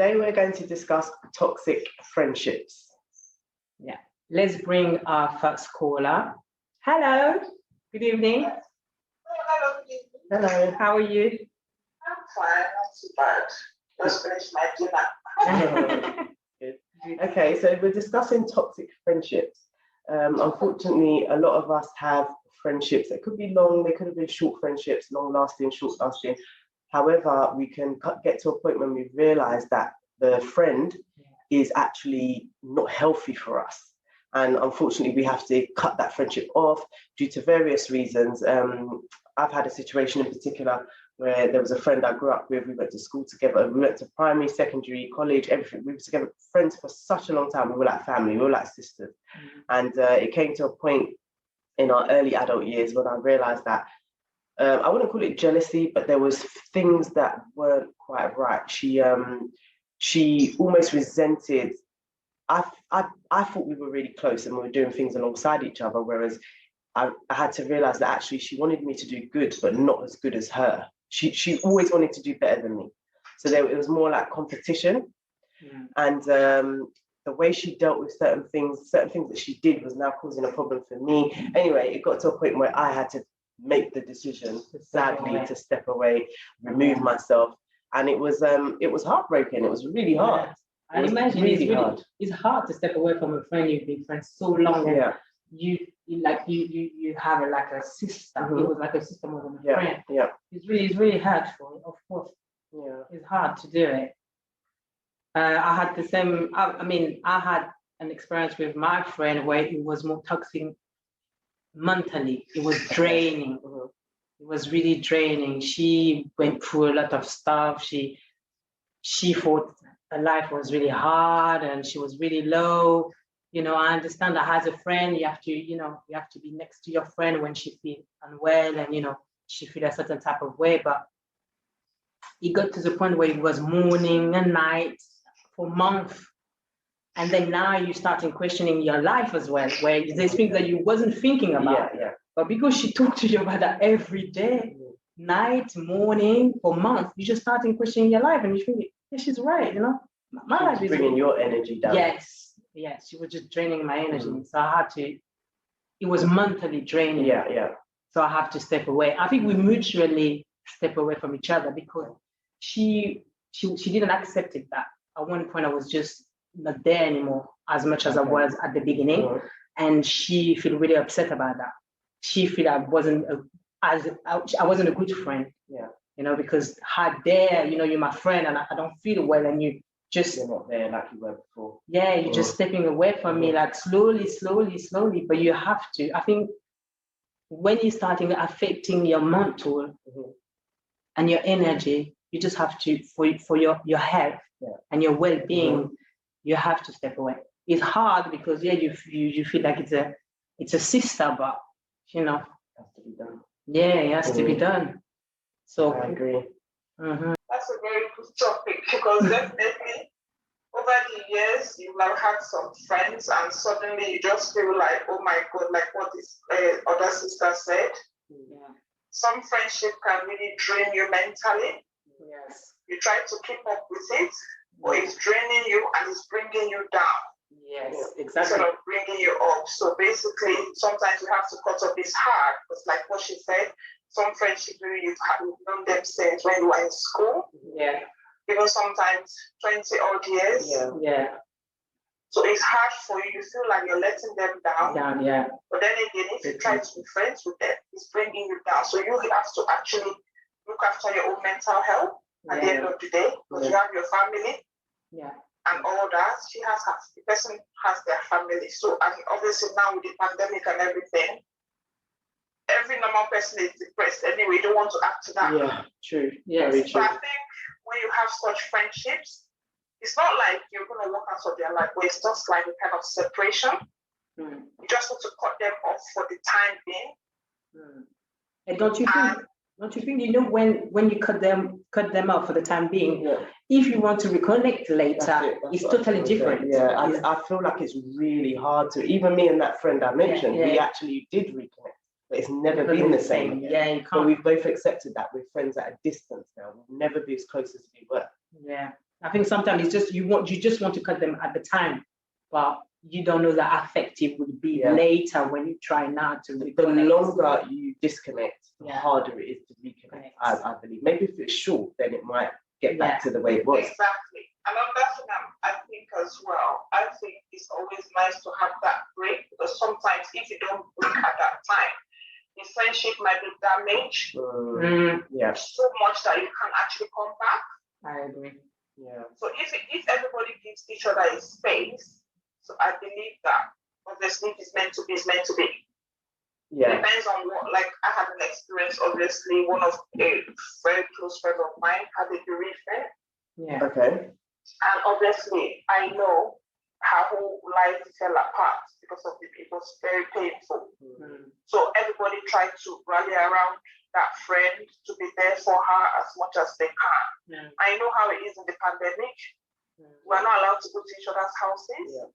today we're going to discuss toxic friendships. Yeah. Let's bring our first caller. Hello. Good evening. Hello, good evening. Hello. How are you? I'm fine, not too bad. Just finished my dinner. Good. Okay, so we're discussing toxic friendships. Unfortunately, a lot of us have friendships that could be long, they could have been short friendships, long lasting, short lasting. However, we can get to a point when we realize that the friend is actually not healthy for us. And unfortunately, we have to cut that friendship off due to various reasons. I've had a situation in particular where there was a friend I grew up with. We went to school together. We went to primary, secondary, college, everything. We were together, friends for such a long time. We were like family. We were like sisters. And it came to a point in our early adult years when I realized that I wouldn't call it jealousy, but there was things that weren't quite right. She almost resented. I thought we were really close and we were doing things alongside each other, whereas I had to realize that actually she wanted me to do good, but not as good as her. She always wanted to do better than me. So it was more like competition. And the way she dealt with certain things that she did was now causing a problem for me. Anyway, it got to a point where I had to make the decision, sadly, to step away, remove myself. And it was heartbreaking. It was really hard. I imagine it's hard to step away from a friend you've been friends so long. Yeah. You have like a sister. It was like a sister more than a friend. Yeah. It's really hurtful, of course. Yeah. It's hard to do it. I had the same. I had an experience with my friend where it was more toxic mentally. It was draining. It was really draining. She went through a lot of stuff. She thought her life was really hard and she was really low. I understand that as a friend, you have to be next to your friend when she feels unwell and, she feels a certain type of way. But it got to the point where it was morning and night for months. And then now you're starting questioning your life as well, where there's things that you wasn't thinking about. But because she talked to you about that every day, night, morning, for months, you're just starting questioning your life and you think, yeah, she's right, My life is bringing your energy down. Yes, she was just draining my energy. So I had to, it was mentally draining. Yeah. So I have to step away. I think we mutually step away from each other because she didn't accept it that at one point I was just not there anymore as much as I was at the beginning. And she felt really upset about that. She felt I wasn't a good friend. Because her there, you're my friend and I don't feel well and you're not there like you were before. Yeah, you're just stepping away from me like slowly, but you have to. I think when you're starting affecting your mental and your energy, you just have to, for your health and your well-being, you have to step away. It's hard because you feel like it's a sister, but it has to be done. Yeah, it has to be done. So I agree. That's a very good topic because definitely over the years you have had some friends and suddenly you just feel like, oh my God, like what this other sister said. Some friendship can really drain you mentally. Yes. You try to keep up with it, but it's draining you and it's bringing you down. Yes, exactly. Instead of bringing you up. So basically, sometimes you have to cut off. It's hard because, like what she said, some friendships you've known them since when you were in school. Yeah. Even sometimes 20 odd years. Yeah. So it's hard for you. You feel like you're letting them down. Yeah. But then again, if you try to be friends with them, it's bringing you down. So you have to actually look after your own mental health at the end of the day because you have your family. And all that. The person has their family. So, and obviously now with the pandemic and everything, every normal person is depressed anyway. You don't want to add to that. Yeah, true. Yes. Very true. So I think when you have such friendships, it's not like you're going to walk out of their life, but it's just like a kind of separation. You just want to cut them off for the time being. And don't you think, when you cut them out for the time being, if you want to reconnect later, it's totally different. Yeah, I feel like it's really hard to, even me and that friend I mentioned, we actually did reconnect, but it's never been the same. Yeah, you can't. But we've both accepted that we're friends at a distance now. We'll never be as close as we were. Yeah. I think sometimes it's just you just want to cut them at the time, but you don't know that effective would be later when you try now to reconnect. The longer you disconnect, the harder it is to reconnect. I believe. Maybe if it's short, then it might get back to the way it was. Exactly. Another thing I think as well, I think it's always nice to have that break, because sometimes if you don't break at that time, the friendship might be damaged so much that you can't actually come back. I agree. Yeah. So if everybody gives each other a space, so I believe that obviously if it's meant to be, it's meant to be. Yeah. Depends on what, like I had an experience, obviously, one of a very close friend of mine had a bereavement. Yeah. Okay. And obviously I know her whole life fell apart because of it. It was very painful. Mm-hmm. So everybody tried to rally around that friend to be there for her as much as they can. Yeah. I know how it is in the pandemic. We're not allowed to go to each other's houses. Yeah.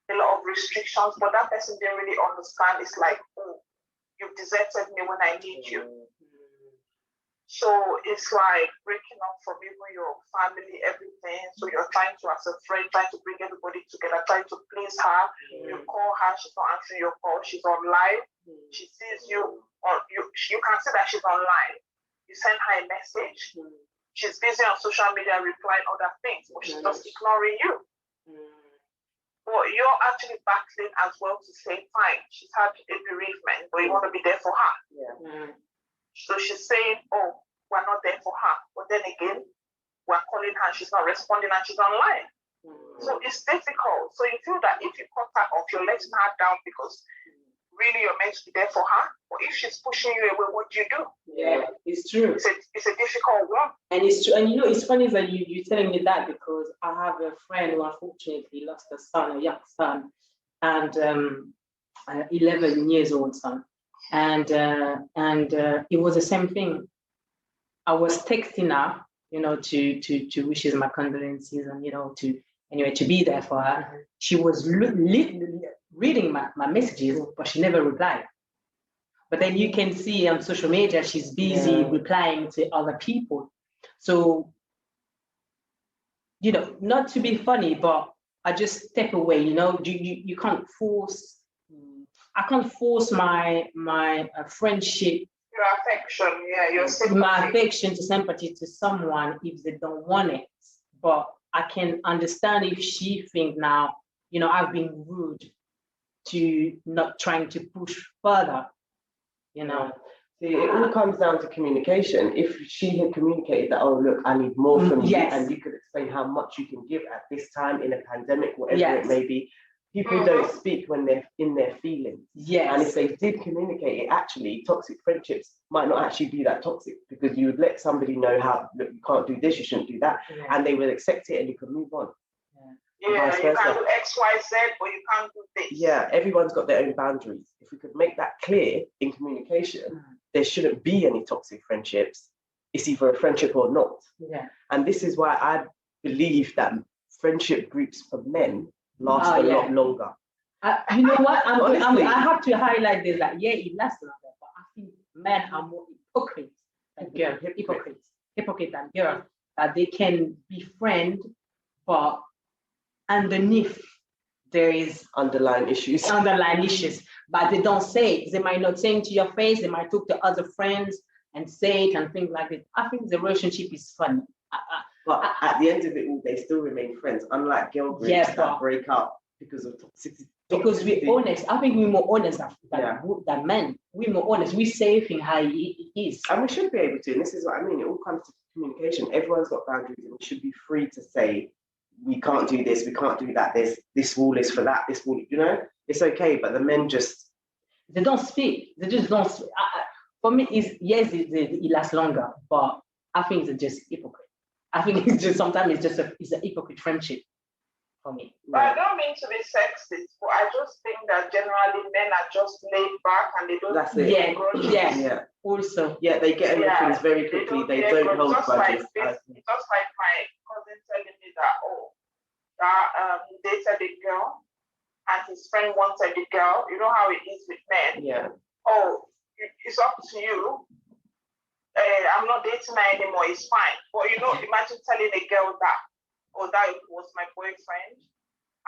A lot of restrictions, but that person didn't really understand. It's like, oh, you've deserted me when I need you. So it's like breaking up from even your family, everything. So you're trying to, as a friend, trying to bring everybody together, trying to please her. You call her, she's not answering your call. She's on live. She sees you, or you can see that she's online. You send her a message. She's busy on social media replying other things, but she's just ignoring you. But you're actually battling as well to say, fine, she's had a bereavement, but you want to be there for her. Yeah. So she's saying, oh, we're not there for her. But then again, we're calling her, she's not responding, and she's online. So it's difficult. So you feel that if you cut her off, you're letting her down because really you're meant to be there for her. But if she's pushing you away, what do you do? Yeah, it's true. It's a difficult one. And it's true. And you know, it's funny that you're telling me that, because I have a friend who unfortunately lost a young son, and 11 years old son. And it was the same thing. I was texting her, you know, to wish her my condolences, and, you know, to be there for her. She was reading my messages, but she never replied. But then you can see on social media, she's busy replying to other people. So, you know, not to be funny, but I just step away, you know, you can't force, I can't force my friendship, your affection, your sympathy. My affection to sympathy to someone if they don't want it. But I can understand if she think now, you know, I've been rude to not trying to push further, you know. See, it all comes down to communication. If she had communicated that, oh, look, I need more from you, and you could explain how much you can give at this time in a pandemic, whatever it may be. People don't speak when they're in their feelings. Yes. And if they did communicate it, actually, toxic friendships might not actually be that toxic, because you would let somebody know how, look, you can't do this, you shouldn't do that, and they will accept it and you can move on. Yeah, you can do X, Y, Z, but you can't do this. Yeah, everyone's got their own boundaries. If we could make that clear in communication, there shouldn't be any toxic friendships. It's either a friendship or not. Yeah. And this is why I believe that friendship groups for men last a lot longer. You know what? I have to highlight this. That it lasts longer, but I think men are more hypocrites than girls. Hypocrite than girls. That they can befriend, but underneath there is underlying issues, but they don't say it. They might not say it to your face. They might talk to other friends and say it and things like that. I think the relationship is funny. But at the end of it all, they still remain friends, unlike girl groups that break up because of toxicity. Because we're honest. I think we're more honest than men. We're more honest. We say things how it is. And we should be able to. And this is what I mean. It all comes to communication. Everyone's got boundaries, and we should be free to say, we can't do this, we can't do that. This rule is for that, this rule, you know? It's okay, but the men just... They don't speak. They just don't speak. For me, it lasts longer, but I think it's just hypocrite. I think it's just, sometimes it's a hypocrite friendship for me. But I don't mean to be sexist, but I just think that generally men are just laid back and they don't... That's it. Yeah. Also. Yeah, they get into things very quickly. They don't hold grudges. Just like my cousin telling me that, he dated a girl and his friend wanted the girl. You know how it is with men. Yeah. Oh, it's up to you. I'm not dating her anymore, it's fine. But you know, imagine telling a girl that oh, that was my boyfriend,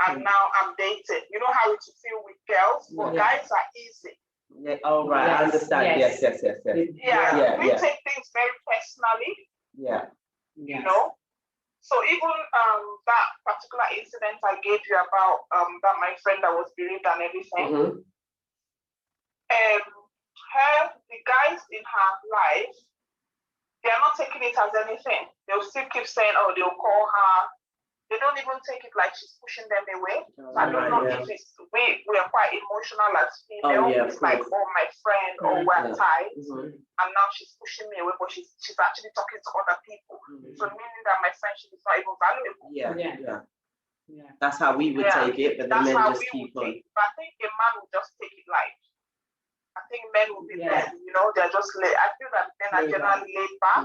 and now I'm dating. You know how it feel with girls, but guys are easy. Yeah. Oh, right. Yes. I understand. Yes. Yeah. We take things very personally. Yeah. You know. So even that particular incident I gave you about that my friend that was bereaved and everything, the guys in her life, they are not taking it as anything. They'll still keep saying, oh, they'll call her. They don't even take it like she's pushing them away. I don't know if it's we are quite emotional as female. It's like, oh, my friend, or we're tight, and now she's pushing me away, but she's actually talking to other people. So meaning that my friendship is not even valuable. Yeah. That's how we would take it, but the men just keep on. But I think a man will just take it light. I think men will be men, you know, they're just laid. I feel that men are generally laid back.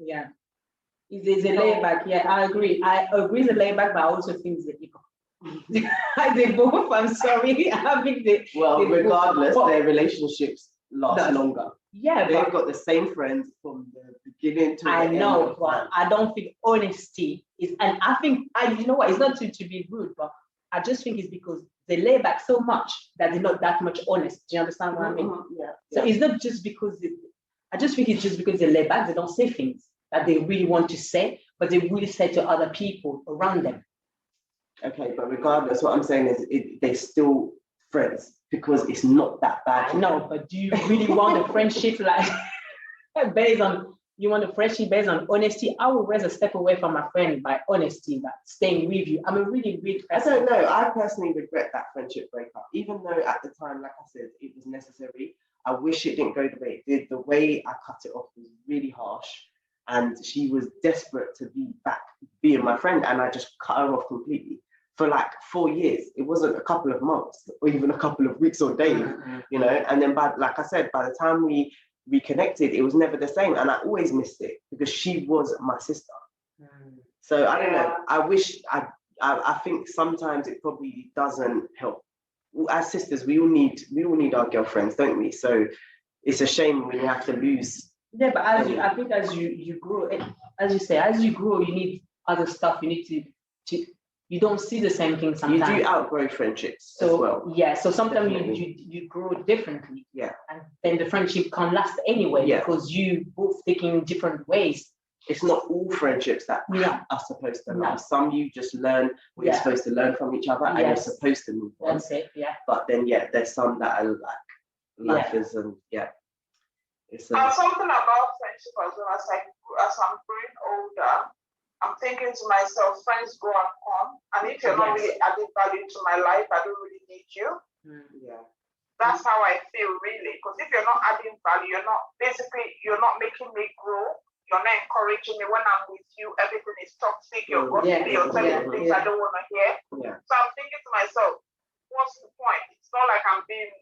Yeah. It's a layback. Yeah, I agree. I agree the layback, but I also think it's a hiccup. They both. I'm sorry. I think regardless, their relationships last longer. Yeah, they've got the same friends from the beginning to the end. I know, but I don't think honesty is. And I think you know what? It's not to be rude, but I just think it's because they lay back so much that they're not that much honest. Do you understand what I mean? So it's not just because I just think it's just because they lay back. They don't say things that they really want to say, but they really say to other people around them. Okay, but regardless, what I'm saying is they're still friends because it's not that bad. No, but do you really want a friendship like based on based on honesty? I would rather step away from my friend by honesty than staying with you. I'm a really weird person. I don't know. I personally regret that friendship breakup, even though at the time, like I said, it was necessary. I wish it didn't go the way it did. The way I cut it off was really harsh. And she was desperate to be back being my friend, and I just cut her off completely for like 4 years. It wasn't a couple of months or even a couple of weeks or days, you know. And then, like I said, by the time we reconnected, it was never the same, and I always missed it because she was my sister. So I don't know. I wish I think sometimes it probably doesn't help. As sisters, we all need our girlfriends, don't we? So it's a shame when you have to lose. Yeah, but I think as you grow, as you say, as you grow, you need other stuff. You need to you don't see the same thing sometimes. You do outgrow friendships as well. Yeah, so sometimes you grow differently. Yeah. And then the friendship can't last anyway because you both taking different ways. It's not all friendships that are supposed to last. Some you just learn what you're supposed to learn from each other and you're supposed to move on. That's it, But then there's some that are like lifers and It's something about friendship as well. As I'm growing older, I'm thinking to myself, friends go and come, and if you're not really adding value to my life, I don't really need you. That's how I feel, really. Because if you're not adding value, you're not making me grow. You're not encouraging me. When I'm with you, everything is toxic. You're gossiping. You're telling me things I don't want to hear. So I'm thinking to myself, what's the point? It's not like I'm being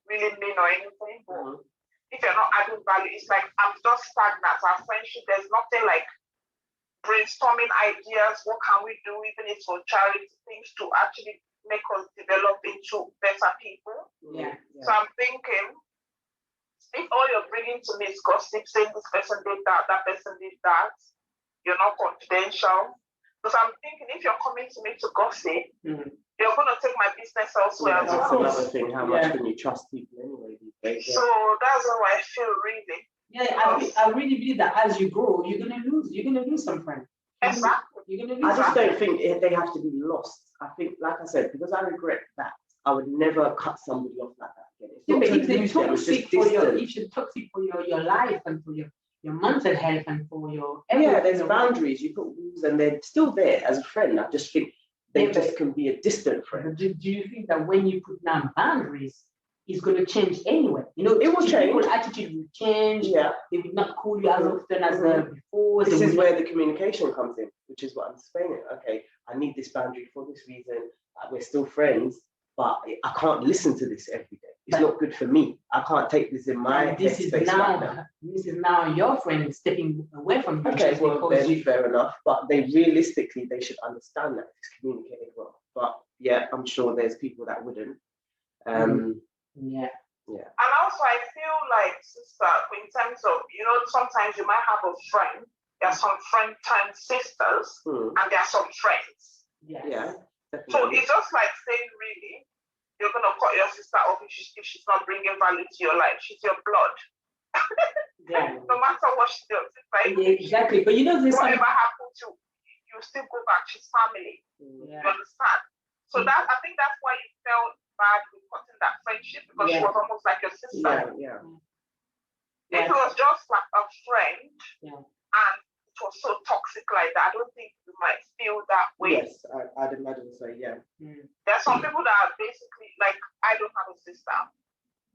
really mean or anything, but if you're not adding value, it's like I'm just stagnant. Our friendship, there's nothing like brainstorming ideas. What can we do, even if for charity, things to actually make us develop into better people? So I'm thinking, if all you're bringing to me is gossip, saying this person did that, that person did that, you're not confidential. Because I'm thinking, if you're coming to me to gossip, you're going to take my business elsewhere. That's another thing. How much can you trust people anyway these days? So that's how I feel, really. I really believe that as you grow, you're gonna lose some friends. Exactly. I just don't think they have to be lost. I think, like I said, because I regret that, I would never cut somebody off like that again. But if they're toxic for your life and for your mental health and for your there's boundaries. You put rules, and they're still there as a friend. I just think they just can be a distant friend. Do you think that when you put down boundaries, it's going to change anyway? You know, it will change. People's attitude will change. They will not call you as often as before. This is where the communication comes in, which is what I'm saying. Okay, I need this boundary for this reason. We're still friends, but I can't listen to this every day. It's not good for me. I can't take this in my headspace right now. This is now your friend stepping away from you. Okay, well, then fair enough. But they should understand that it's communicated well. But I'm sure there's people that wouldn't. And also, I feel like, sister, in terms of, sometimes you might have a friend there are some friend time sisters, and there are some friends. Yes. Yeah. So it's just like saying, really, you're gonna cut your sister off if she's not bringing value to your life. She's your blood. Yeah. No matter what she does, it's like exactly. But whatever happened to you still go back. She's family. Yeah. You understand? So that I think that's why you felt bad with cutting that friendship, because she was almost like your sister. Yeah. If it was just like a friend, and it was so toxic like that, I don't think you might feel that way. Yes, I'd imagine so. Yeah. There are some people that are basically like, I don't have a sister.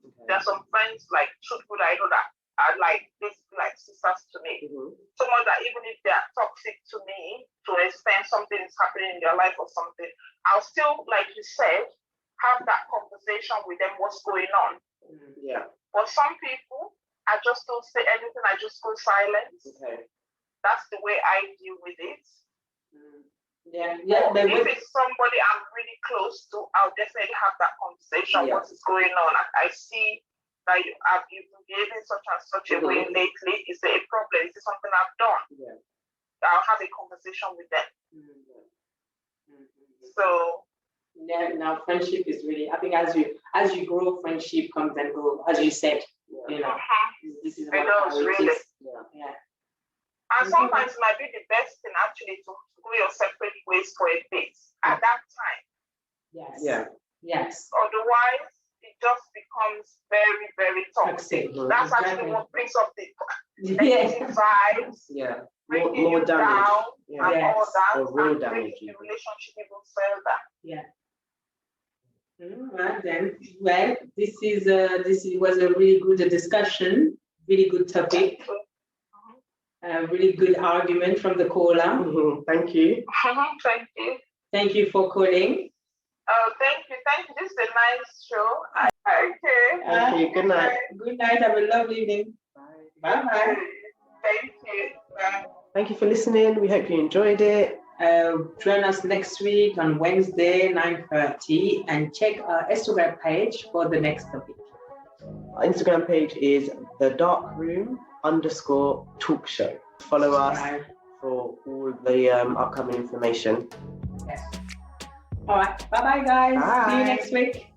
Okay. There are some friends, like truthful, that I know that are like basically like sisters to me. Someone that even if they are toxic to me, to an extent something is happening in their life or something, I'll still, like you said, have that conversation with them, what's going on. Yeah. But some people, I just don't say anything, I just go silent. Okay. That's the way I deal with it. If it's somebody I'm really close to, I'll definitely have that conversation. What is going on? I see that you've been behaving such and such a way lately. Is there a problem? Is it something I've done? Yeah. I'll have a conversation with them. So now friendship is really, I think as you grow, friendship comes and goes, as you said. You know, this is how it really is. Yeah. And sometimes it might be the best thing actually to go your separate ways for a bit at that time. Yes. Yeah. Yes. Otherwise, it just becomes very, very toxic. That's actually what brings up the negative vibes. Yeah. More damage. Down and all that. Or real and damage. The relationship even further. Yeah. Right then. Well, this was a really good discussion, really good topic. Really good argument from the caller. Thank you. Thank you. Thank you for calling. Oh, thank you. This is a nice show. Okay. Okay, good night. Good night. Have a lovely evening. Bye. Bye. Thank you. Bye. Thank you for listening. We hope you enjoyed it. Join us next week on Wednesday, 9:30, and check our Instagram page for the next topic. Our Instagram page is thedarkroom_talk show. Follow us for all the upcoming information. Yes. All right. Bye-bye, guys. Bye. See you next week.